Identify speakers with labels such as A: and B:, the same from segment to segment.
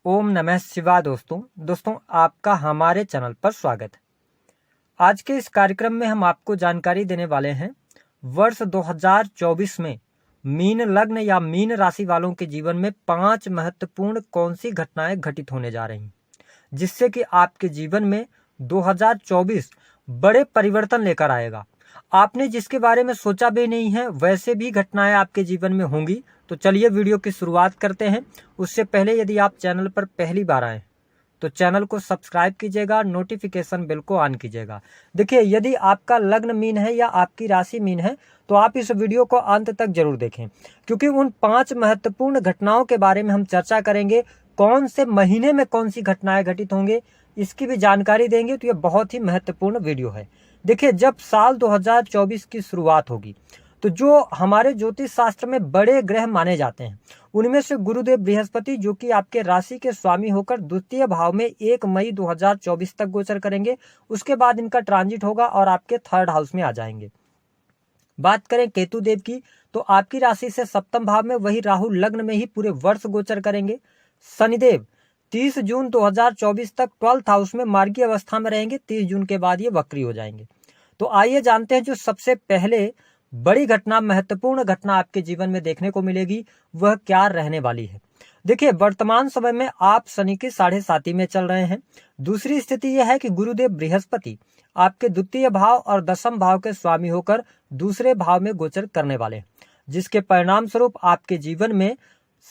A: ओम नमः शिवाय। दोस्तों आपका हमारे चैनल पर स्वागत है। आज के इस कार्यक्रम में हम आपको जानकारी देने वाले हैं वर्ष 2024 में मीन लग्न या मीन राशि वालों के जीवन में 5 महत्वपूर्ण कौन सी घटनाएं घटित होने जा रही हैं, जिससे कि आपके जीवन में 2024 बड़े परिवर्तन लेकर आएगा। आपने जिसके बारे में सोचा भी नहीं है वैसे भी घटनाएं आपके जीवन में होंगी। तो चलिए वीडियो की शुरुआत करते हैं। उससे पहले यदि आप चैनल पर पहली बार आए तो चैनल को सब्सक्राइब कीजिएगा, नोटिफिकेशन बेल को ऑन कीजिएगा। देखिए, यदि आपका लग्न मीन है या आपकी राशि मीन है तो आप इस वीडियो को अंत तक जरूर देखें, क्योंकि उन 5 महत्वपूर्ण घटनाओं के बारे में हम चर्चा करेंगे। कौन से महीने में कौन सी घटनाएं घटित होंगे इसकी भी जानकारी देंगे। तो ये बहुत ही महत्वपूर्ण वीडियो है। देखिए, जब साल 2024 की शुरुआत होगी तो जो हमारे ज्योतिष शास्त्र में बड़े ग्रह माने जाते हैं उनमें से गुरुदेव बृहस्पति, जो कि आपके राशि के स्वामी होकर द्वितीय भाव में 1 मई 2024 तक गोचर करेंगे। उसके बाद इनका ट्रांजिट होगा और आपके थर्ड हाउस में आ जाएंगे। बात करें केतु देव की तो आपकी राशि से सप्तम भाव में वही राहु लग्न में ही पूरे वर्ष गोचर करेंगे। शनिदेव 30 जून 2024 तक 12th हाउस में मार्गी अवस्था में रहेंगे। 30 जून के बाद ये वक्री हो जाएंगे। तो आइए जानते हैं जो सबसे पहले बड़ी घटना, महत्वपूर्ण घटना आपके जीवन में देखने को मिलेगी वह क्या रहने वाली है। देखिए, वर्तमान समय में आप शनि के 7.5 में चल रहे हैं। दूसरी स्थिति यह है कि गुरुदेव बृहस्पति आपके द्वितीय भाव और दसम भाव के स्वामी होकर दूसरे भाव में गोचर करने वाले हैं, जिसके परिणाम स्वरूप आपके जीवन में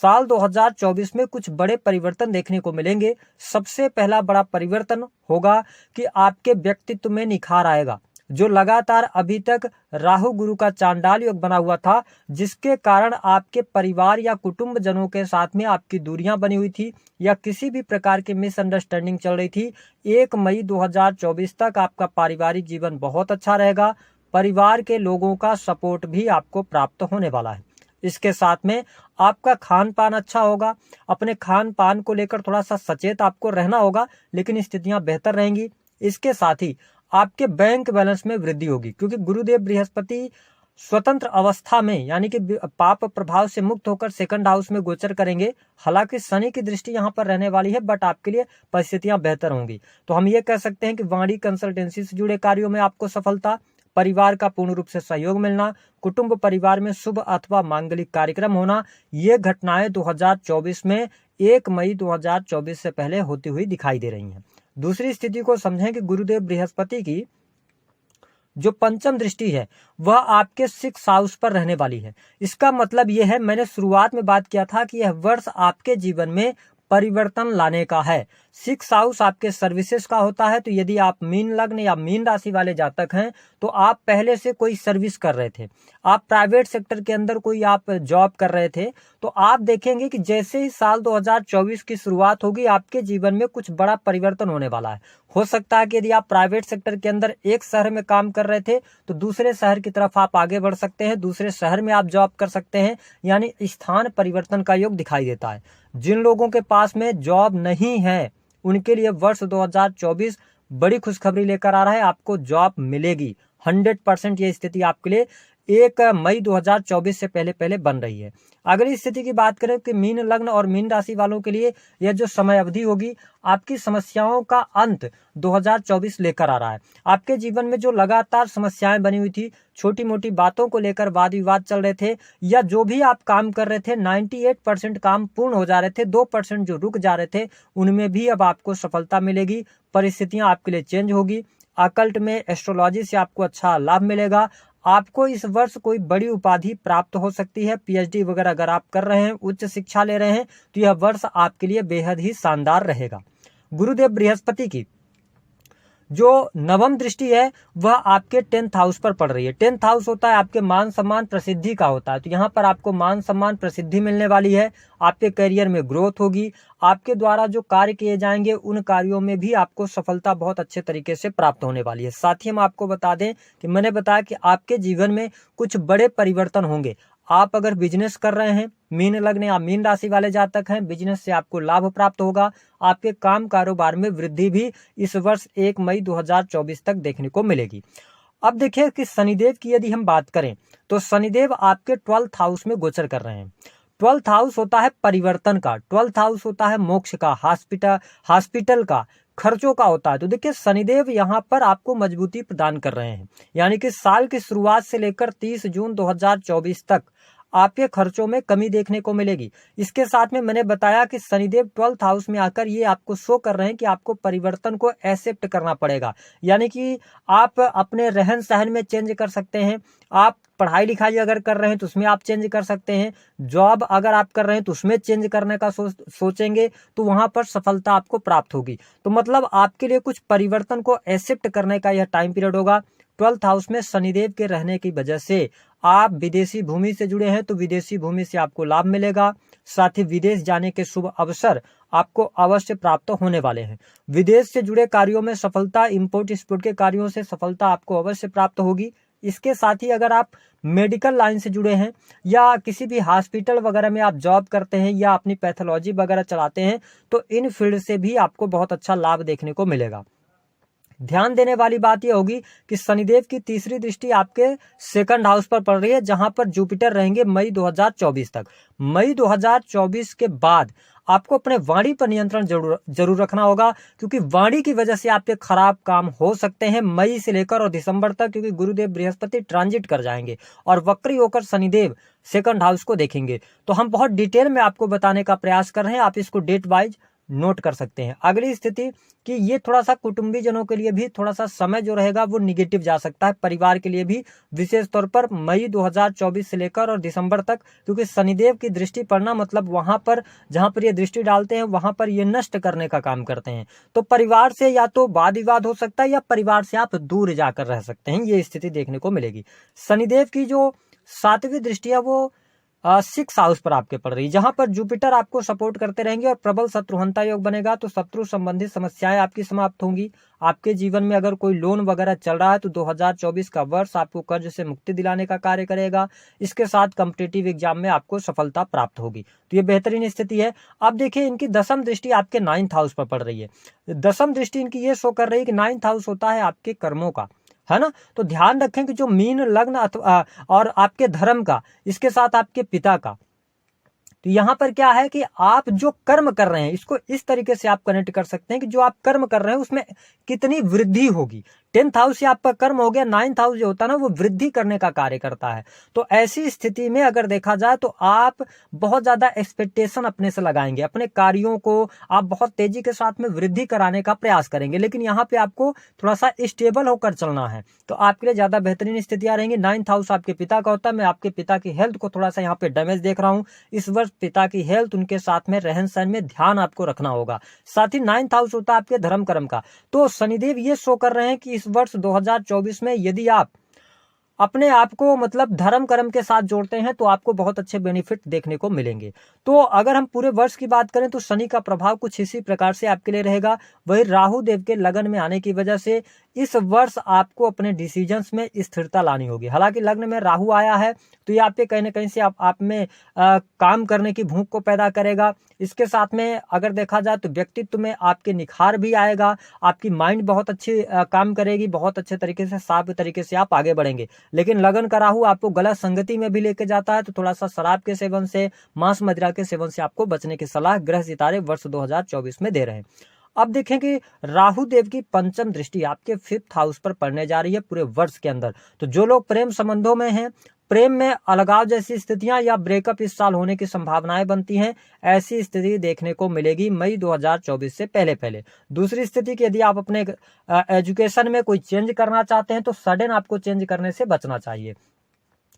A: साल 2024 में कुछ बड़े परिवर्तन देखने को मिलेंगे। सबसे पहला बड़ा परिवर्तन होगा कि आपके व्यक्तित्व में निखार आएगा। जो लगातार अभी तक राहु गुरु का चांडाल योग बना हुआ था, जिसके कारण आपके परिवार या कुटुंब जनों के साथ में आपकी दूरियां बनी हुई थी या किसी भी प्रकार की मिसअंडरस्टैंडिंग चल रही थी, 1 मई 2024 तक आपका पारिवारिक जीवन बहुत अच्छा रहेगा। परिवार के लोगों का सपोर्ट भी आपको प्राप्त होने वाला है। इसके साथ में आपका खान पान अच्छा होगा। अपने खान पान को लेकर थोड़ा सा सचेत आपको रहना होगा, लेकिन स्थितियां बेहतर रहेंगी। इसके साथ ही आपके बैंक बैलेंस में वृद्धि होगी, क्योंकि गुरुदेव बृहस्पति स्वतंत्र अवस्था में यानी कि पाप प्रभाव से मुक्त होकर सेकंड हाउस में गोचर करेंगे। हालांकि शनि की दृष्टि यहां पर रहने वाली है, बट आपके लिए परिस्थितियां बेहतर होंगी। तो हम ये कह सकते हैं कि वाणी कंसल्टेंसी से जुड़े कार्यों में आपको सफलता, परिवार का पूर्ण रूप से सहयोग मिलना, कुटुंब परिवार में शुभ अथवा मांगलिक कार्यक्रम होना, ये घटनाएं 2024 में 1 मई 2024 से पहले होती हुई दिखाई दे रही हैं। दूसरी स्थिति को समझें कि गुरुदेव बृहस्पति की जो पंचम दृष्टि है वह आपके 6th हाउस पर रहने वाली है। इसका मतलब यह है, मैंने शुरुआत में बात किया था कि यह वर्ष आपके जीवन में परिवर्तन लाने का है। 6th हाउस आपके सर्विसेज का होता है। तो यदि आप मीन लग्न या मीन राशि वाले जातक हैं तो आप पहले से कोई सर्विस कर रहे थे, आप प्राइवेट सेक्टर के अंदर कोई आप जॉब कर रहे थे, तो आप देखेंगे कि जैसे ही साल 2024 की शुरुआत होगी आपके जीवन में कुछ बड़ा परिवर्तन होने वाला है। हो सकता है कि यदि आप प्राइवेट सेक्टर के अंदर एक शहर में काम कर रहे थे तो दूसरे शहर की तरफ आप आगे बढ़ सकते हैं, दूसरे शहर में आप जॉब कर सकते हैं, यानी स्थान परिवर्तन का योग दिखाई देता है। जिन लोगों के पास में जॉब नहीं है उनके लिए वर्ष 2024 बड़ी खुशखबरी लेकर आ रहा है। आपको जॉब मिलेगी 100%। ये स्थिति आपके लिए 1 मई 2024 से पहले बन रही है। अगर इस स्थिति की बात करें कि मीन लग्न और मीन राशि वालों के लिए यह जो समय अवधि होगी, आपकी समस्याओं का अंत 2024 लेकर आ रहा है। आपके जीवन में जो लगातार समस्याएं बनी हुई थी, छोटी मोटी बातों को लेकर वाद विवाद चल रहे थे, या जो भी आप काम कर रहे थे 98% काम पूर्ण हो जा रहे थे, 2% जो रुक जा रहे थे उनमें भी अब आपको सफलता मिलेगी। परिस्थितियां आपके लिए चेंज होगी। अकल्ट में एस्ट्रोलॉजी से आपको अच्छा लाभ मिलेगा। आपको इस वर्ष कोई बड़ी उपाधि प्राप्त हो सकती है। पीएचडी वगैरह अगर आप कर रहे हैं, उच्च शिक्षा ले रहे हैं, तो यह वर्ष आपके लिए बेहद ही शानदार रहेगा। गुरुदेव बृहस्पति की जो नवम दृष्टि है वह आपके 10th हाउस पर पड़ रही है। 10th हाउस होता है आपके मान सम्मान प्रसिद्धि का होता है। तो यहाँ पर आपको मान सम्मान प्रसिद्धि मिलने वाली है। आपके करियर में ग्रोथ होगी। आपके द्वारा जो कार्य किए जाएंगे उन कार्यों में भी आपको सफलता बहुत अच्छे तरीके से प्राप्त होने वाली है। साथ ही हम आपको बता दें कि मैंने बताया कि आपके जीवन में कुछ बड़े परिवर्तन होंगे। आप अगर बिजनेस कर रहे हैं, मीन लग्न या मीन राशि वाले जातक हैं, बिजनेस से आपको लाभ प्राप्त होगा। आपके काम कारोबार में वृद्धि भी इस वर्ष 1 मई 2024 तक देखने को मिलेगी। अब देखिए कि शनिदेव की यदि हम बात करें तो शनिदेव आपके 12th हाउस में गोचर कर रहे हैं। 12th हाउस होता है परिवर्तन का, 12th हाउस होता है मोक्ष का, हॉस्पिटल का, खर्चों का होता है। तो देखिए शनिदेव यहाँ पर आपको मजबूती प्रदान कर रहे हैं, यानी कि साल की शुरुआत से लेकर 30 जून 2024 तक आपके खर्चों में कमी देखने को मिलेगी। इसके साथ में मैंने बताया कि शनिदेव 12th हाउस में आकर ये आपको शो कर रहे हैं कि आपको परिवर्तन को एक्सेप्ट करना पड़ेगा, यानी कि आप अपने रहन सहन में चेंज कर सकते हैं, आप पढ़ाई लिखाई अगर कर रहे हैं तो उसमें आप चेंज कर सकते हैं, जॉब अगर आप कर रहे हैं तो उसमें चेंज करने का सोचेंगे तो वहां पर सफलता आपको प्राप्त होगी। तो मतलब आपके लिए कुछ परिवर्तन को एक्सेप्ट करने का यह टाइम पीरियड होगा। 12th हाउस में शनिदेव के रहने की वजह से आप विदेशी भूमि से जुड़े हैं तो विदेशी भूमि से आपको लाभ मिलेगा, साथ ही विदेश जाने के शुभ अवसर आपको अवश्य प्राप्त होने वाले हैं। विदेश से जुड़े कार्यों में सफलता, इंपोर्ट एक्सपोर्ट के कार्यों से सफलता आपको अवश्य प्राप्त होगी। इसके साथ ही अगर आप मेडिकल लाइन से जुड़े हैं या किसी भी हॉस्पिटल वगैरह में आप जॉब करते हैं या अपनी पैथोलॉजी वगैरह चलाते हैं तो इन फील्ड से भी आपको बहुत अच्छा लाभ देखने को मिलेगा। ध्यान देने वाली बात यह होगी कि शनिदेव की तीसरी दृष्टि आपके 2nd हाउस पर पड़ रही है, जहां पर जुपिटर रहेंगे मई 2024 तक। मई 2024 के बाद आपको अपने वाणी पर नियंत्रण जरूर रखना होगा, क्योंकि वाणी की वजह से आपके खराब काम हो सकते हैं मई से लेकर और दिसंबर तक, क्योंकि गुरुदेव बृहस्पति ट्रांजिट कर जाएंगे और वक्री होकर शनिदेव 2nd हाउस को देखेंगे। तो हम बहुत डिटेल में आपको बताने का प्रयास कर रहे हैं, आप इसको डेट वाइज नोट कर सकते हैं। अगली स्थिति कि ये थोड़ा सा कुटुंबी जनों के लिए भी थोड़ा सा समय जो रहेगा वो निगेटिव जा सकता है, परिवार के लिए भी विशेष तौर पर मई 2024 से लेकर और दिसंबर तक, क्योंकि शनिदेव की दृष्टि पड़ना मतलब वहां पर जहां पर ये दृष्टि डालते हैं वहां पर ये नष्ट करने का काम करते हैं। तो परिवार से या तो वाद विवाद हो सकता है या परिवार से आप दूर जाकर रह सकते हैं, ये स्थिति देखने को मिलेगी। शनिदेव की जो 7वीं दृष्टि है वो 6th हाउस पर आपके पड़ रही है, जहां पर जुपिटर आपको सपोर्ट करते रहेंगे और प्रबल शत्रुहंता योग बनेगा, तो शत्रु संबंधित समस्याएं आपकी समाप्त होंगी। आपके जीवन में अगर कोई लोन वगैरह चल रहा है तो 2024 का वर्ष आपको कर्ज से मुक्ति दिलाने का कार्य करेगा। इसके साथ कॉम्पिटिटिव एग्जाम में आपको सफलता प्राप्त होगी, तो ये बेहतरीन स्थिति है। अब देखिए इनकी 10वीं दृष्टि आपके 9th हाउस पर पड़ रही है। 10वीं दृष्टि इनकी ये शो कर रही है कि 9th हाउस होता है आपके कर्मों का, है ना। तो ध्यान रखें कि जो मीन लग्न और आपके धर्म का, इसके साथ आपके पिता का, तो यहां पर क्या है कि आप जो कर्म कर रहे हैं इसको इस तरीके से आप कनेक्ट कर सकते हैं कि जो आप कर्म कर रहे हैं उसमें कितनी वृद्धि होगी। 10th हाउस से आपका कर्म हो गया, 9th हाउस जो होता है ना वो वृद्धि करने का कार्य करता है। तो ऐसी स्थिति में अगर देखा जाए तो आप बहुत ज्यादा एक्सपेक्टेशन अपने से लगाएंगे, अपने कार्यों को आप बहुत तेजी के साथ में वृद्धि कराने का प्रयास करेंगे, लेकिन यहाँ पे आपको थोड़ा सा स्टेबल होकर चलना है, तो आपके लिए ज्यादा बेहतरीन स्थितियां रहेंगी। 9th हाउस आपके पिता का होता है, मैं आपके पिता की हेल्थ को थोड़ा सा यहाँ पे डैमेज देख रहा हूँ इस वर्ष। पिता की हेल्थ, उनके साथ में रहन सहन में ध्यान आपको रखना होगा। साथ ही 9th हाउस होता है आपके धर्म कर्म का, तो शनिदेव ये शो कर रहे हैं कि इस वर्ष 2024 में यदि आप अपने आप को मतलब धर्म कर्म के साथ जोड़ते हैं तो आपको बहुत अच्छे बेनिफिट देखने को मिलेंगे। तो अगर हम पूरे वर्ष की बात करें तो शनि का प्रभाव कुछ इसी प्रकार से आपके लिए रहेगा। वही राहु देव के लगन में आने की वजह से इस वर्ष आपको अपने डिसीजंस में स्थिरता लानी होगी। हालांकि लग्न में राहु आया है तो ये आप पे कहीं ना कहीं से आप में काम करने की भूख को पैदा करेगा। इसके साथ में अगर देखा जाए तो व्यक्तित्व में आपके निखार भी आएगा, आपकी माइंड बहुत अच्छी काम करेगी, बहुत अच्छे तरीके से साफ तरीके से आप आगे बढ़ेंगे। लेकिन लगन का राहु आपको गलत संगति में भी लेके जाता है, तो थोड़ा सा शराब के सेवन से, मांस मदिरा के सेवन से आपको बचने की सलाह ग्रह सितारे वर्ष 2024 में दे रहे हैं। अब देखें कि राहु देव की 5वीं दृष्टि आपके 5th हाउस पर पड़ने जा रही है पूरे वर्ष के अंदर। तो जो लोग प्रेम संबंधों में हैं, प्रेम में अलगाव जैसी स्थितियां या ब्रेकअप इस साल होने की संभावनाएं बनती हैं, ऐसी स्थिति देखने को मिलेगी मई 2024 से पहले। दूसरी स्थिति कि यदि आप अपने एजुकेशन में कोई चेंज करना चाहते हैं तो सडन आपको चेंज करने से बचना चाहिए।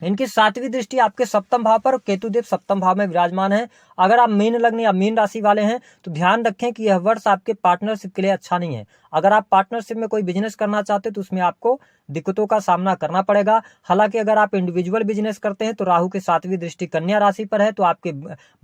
A: इनकी 7वीं दृष्टि आपके 7म भाव पर, केतुदेव 7म भाव में विराजमान है। अगर आप मीन लग्न या मीन राशि वाले हैं तो ध्यान रखें कि यह वर्ष आपके पार्टनरशिप के लिए अच्छा नहीं है। अगर आप पार्टनरशिप में कोई बिजनेस करना चाहते हैं तो उसमें आपको दिक्कतों का सामना करना पड़ेगा। हालांकि अगर आप इंडिविजुअल बिजनेस करते हैं तो राहु की 7वीं दृष्टि कन्या राशि पर है, तो आपके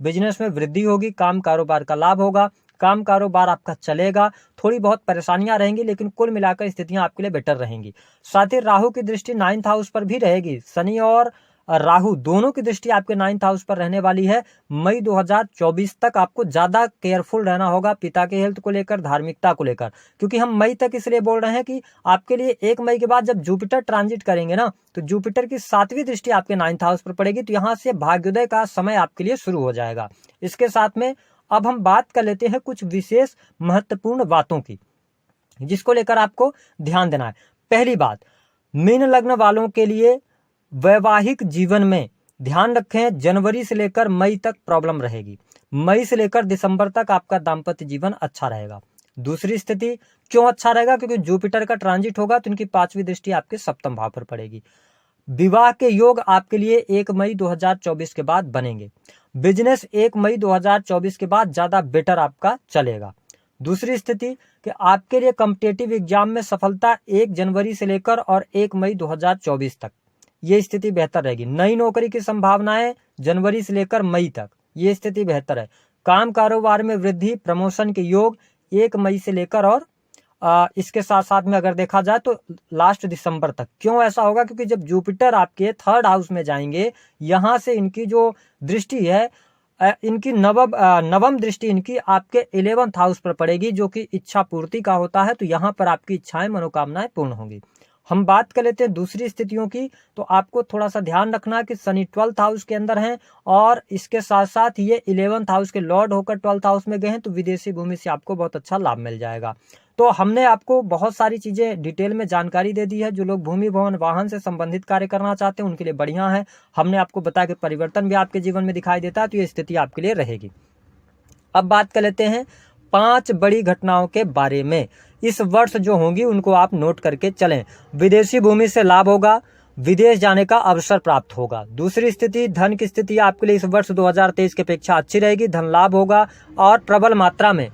A: बिजनेस में वृद्धि होगी, काम कारोबार का लाभ होगा, काम कारोबार आपका चलेगा। थोड़ी बहुत परेशानियां रहेंगी लेकिन कुल मिलाकर स्थितियां आपके लिए बेटर रहेंगी। साथ ही राहु की दृष्टि 9th हाउस पर भी रहेगी। शनि और और राहु दोनों की दृष्टि आपके 9th हाउस पर रहने वाली है। मई 2024 तक आपको ज्यादा केयरफुल रहना होगा पिता के हेल्थ को लेकर, धार्मिकता को लेकर, क्योंकि हम मई तक इसलिए बोल रहे हैं कि आपके लिए 1 मई के बाद जब जुपिटर ट्रांजिट करेंगे ना, तो जुपिटर की 7वीं दृष्टि आपके 9th हाउस पर पड़ेगी, तो यहाँ से भाग्योदय का समय आपके लिए शुरू हो जाएगा। इसके साथ में अब हम बात कर लेते हैं कुछ विशेष महत्वपूर्ण बातों की, जिसको लेकर आपको ध्यान देना है। पहली बात, मीन लग्न वालों के लिए वैवाहिक जीवन में ध्यान रखें, जनवरी से लेकर मई तक प्रॉब्लम रहेगी। मई से लेकर दिसंबर तक आपका दाम्पत्य जीवन अच्छा रहेगा। दूसरी स्थिति क्यों अच्छा रहेगा? क्योंकि जुपिटर का ट्रांजिट होगा, तो इनकी 5वीं दृष्टि आपके 7th भाव पर पड़ेगी। विवाह के योग आपके लिए 1 मई 2024 के बाद बनेंगे। बिजनेस 1 मई 2024 के बाद ज्यादा बेटर आपका चलेगा। दूसरी स्थिति कि आपके लिए कॉम्पिटिटिव एग्जाम में सफलता 1 जनवरी से लेकर और 1 मई 2024 तक, ये स्थिति बेहतर रहेगी। नई नौकरी की संभावनाएं जनवरी से लेकर मई तक, ये स्थिति बेहतर है। काम कारोबार में वृद्धि, प्रमोशन के योग 1 मई से लेकर और इसके साथ साथ में अगर देखा जाए तो लास्ट दिसंबर तक। क्यों ऐसा होगा? क्योंकि जब जुपिटर आपके 3rd हाउस में जाएंगे, यहां से इनकी जो दृष्टि है, इनकी नवम दृष्टि इनकी आपके 11th हाउस पर पड़ेगी, जो कि इच्छा पूर्ति का होता है। तो यहाँ पर आपकी इच्छाएं, मनोकामनाएं पूर्ण होंगी। हम बात कर लेते हैं दूसरी स्थितियों की। तो आपको थोड़ा सा ध्यान रखना कि शनि 12th हाउस के अंदर हैं और इसके साथ साथ ये 11th हाउस के लॉर्ड होकर 12th हाउस में गए हैं, तो विदेशी भूमि से आपको बहुत अच्छा लाभ मिल जाएगा। तो हमने आपको बहुत सारी चीजें डिटेल में जानकारी दे दी है। जो लोग भूमि, भवन, वाहन से संबंधित कार्य करना चाहते हैं उनके लिए बढ़िया है। हमने आपको बताया कि परिवर्तन भी आपके जीवन में दिखाई देता है, तो ये स्थिति आपके लिए रहेगी। अब बात कर लेते हैं 5 बड़ी घटनाओं के बारे में। इस वर्ष जो होंगी उनको आप नोट करके चलें। विदेशी भूमि से लाभ होगा, विदेश जाने का अवसर प्राप्त होगा। दूसरी स्थिति, धन की स्थिति आपके लिए इस वर्ष 2023 की अपेक्षा अच्छी रहेगी। धन लाभ होगा और प्रबल मात्रा में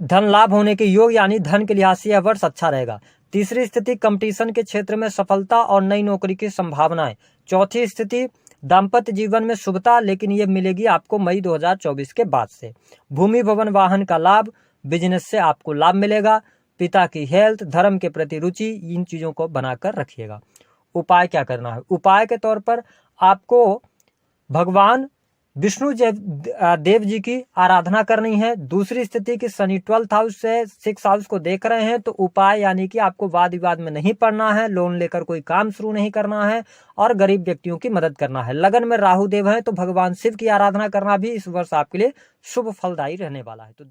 A: धन लाभ होने के योग, यानी धन के लिहाज से यह वर्ष अच्छा रहेगा। तीसरी स्थिति, कंपटीशन के क्षेत्र में सफलता और नई नौकरी की संभावनाएं। चौथी स्थिति, दाम्पत्य जीवन में शुभता, लेकिन ये मिलेगी आपको मई 2024 के बाद से। भूमि, भवन, वाहन का लाभ, बिजनेस से आपको लाभ मिलेगा। पिता की हेल्थ, धर्म के प्रति रुचि, इन चीजों को बनाकर रखिएगा। उपाय क्या करना है? उपाय के तौर पर आपको भगवान विष्णु देव जी की आराधना करनी है। दूसरी स्थिति की शनि 12th हाउस से 6th हाउस को देख रहे हैं, तो उपाय यानी कि आपको वाद विवाद में नहीं पड़ना है, लोन लेकर कोई काम शुरू नहीं करना है और गरीब व्यक्तियों की मदद करना है। लगन में राहु देव है, तो भगवान शिव की आराधना करना भी इस वर्ष आपके लिए शुभ फलदायी रहने वाला है। तो